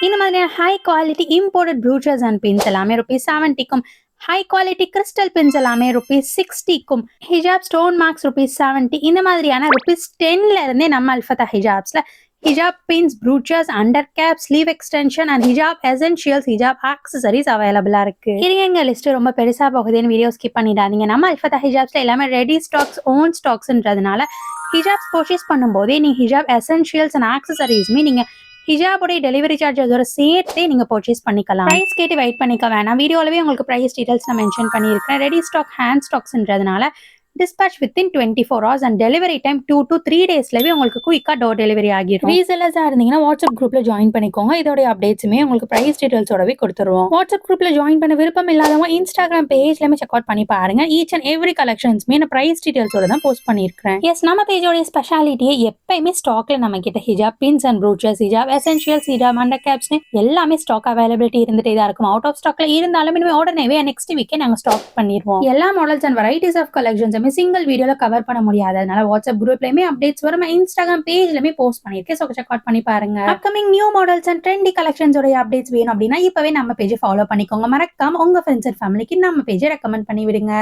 இந்த மாதிரியான high quality imported brooches and pins எல்லாமே ₹70க்கும், ஹை குவாலிட்டி கிறிஸ்டல் பின்ஸ் எல்லாமே ₹60க்கும், ஹிஜாப் ஸ்டோன் மார்க்ஸ் ₹70, இந்த மாதிரியான ₹10ல இருந்தே நம்ம அல்ஃபதா ஹிஜாப்ஸ்ல ஹிஜாப் pins, brooches, under cap, sleeve extension and ஹிஜாப் எசென்ஷியல்ஸ், ஹிஜாப் ஆக்சசரிஸ் அவைலபிளா இருக்கு. இருங்க, லிஸ்ட் ரொம்ப பெருசா போகுதுன்னு வீடியோ ஸ்கிப் பண்ணிடாதீங்க. நம்ம அல்ஃபதா ஹிஜாப்ஸ்ல எல்லாமே ரெடி ஸ்டாக்ஸ், ஓன் ஸ்டாக்ஸ்ன்றதுனால ஹிஜாப்ஸ் பர்ச்சேஸ் பண்ணும்போதே நீங்க ஹிஜாப் எசென்ஷியல்ஸ் அண்ட் ஆக்சசரிஸ்மே நீங்க ஹிஜாபோடைய டெலிவரி சார்ஜஸோட சேர்த்தே நீங்க பர்ச்சேஸ் பண்ணிக்கலாம். பிரைஸ் கேட்டு வெயிட் பண்ணிக்க வேணாம். வீடியோலவே உங்களுக்கு பிரைஸ் டீடைல்ஸ் நான் மென்ஷன் பண்ணியிருக்கேன். ரெடி ஸ்டாக், ஹேண்ட் ஸ்டாக்ஸ்ன்றதுனால dispatch within 24 hours and delivery time 2 to 3 daysலவே உங்களுக்கு குயிக்கா டோர் டெலிவரி ஆகிரும். ரீசெல்லர்ஸா இருந்தீங்கன்னா வாட்ஸ்அப் குரூப்ல ஜாயின் பண்ணிக்கோங்க. இதோட அப்டேட்ஸுமே உங்களுக்கு பிரைஸ் டீடைல்ஸோடவே கொடுத்துருவோம். வாட்ஸ்அப் குரூப்ல ஜாயின் பண்ண விருப்பம் இல்லாதவங்க இன்ஸ்டாகிராம் பேஜ்லயுமே செக் அவுட் பண்ணி பாருங்க. ஈச் அண்ட் எவ்ரி கலெக்ஷன்ஸ்மே நான் பிரைஸ் டீடைல்ஸோட தான் போஸ்ட் பண்ணியிருக்கேன். எஸ், நம்ம பேஜோட ஸ்பெஷாலிட்டியே எப்பயுமே ஸ்டாக்ல நம்ம கிட்ட ஹிஜாப் பின்ஸ் அண்ட் ப்ரூச்சர்ஸ், ஹிஜாப் எசென்ஷியல்ஸ், ஹிஜாப் அண்டர் கேப்ஸ்னு எல்லாமே ஸ்டாக் அவைலபிலிட்டி இருந்துட்டே தான் இருக்கும். அவுட் ஆஃப் ஸ்டாக்ல இருந்தாலும் இனிமே உடனே நெக்ஸ்ட் வீக்கே நாங்க ஸ்டாக் பண்ணிடுவோம். எல்லா models and varieties of collections single வீடியோல கவர் பண்ண முடியாது. அதனால வாட்ஸ்அப் குரூப்லயுமே அப்டேட்ஸ் வரும், இன்ஸ்டாகிராம் பேஜ்லயுமே போஸ்ட் பண்ணிருக்கேன். சோ செக் அவுட் பண்ணி பாருங்க. Upcoming new models and trendy கலெக்ஷன்ஸோட அப்டேட்ஸ் வேணும் அப்படின்னா இப்பவே நம்ம பேஜை ஃபாலோ பண்ணிக்கோங்க. மறக்காம உங்க ஃப்ரெண்ட்ஸ் அண்ட் ஃபேமிலிக்கு நம்ம பேஜை ரெக்கமெண்ட் பண்ணி விடுங்க.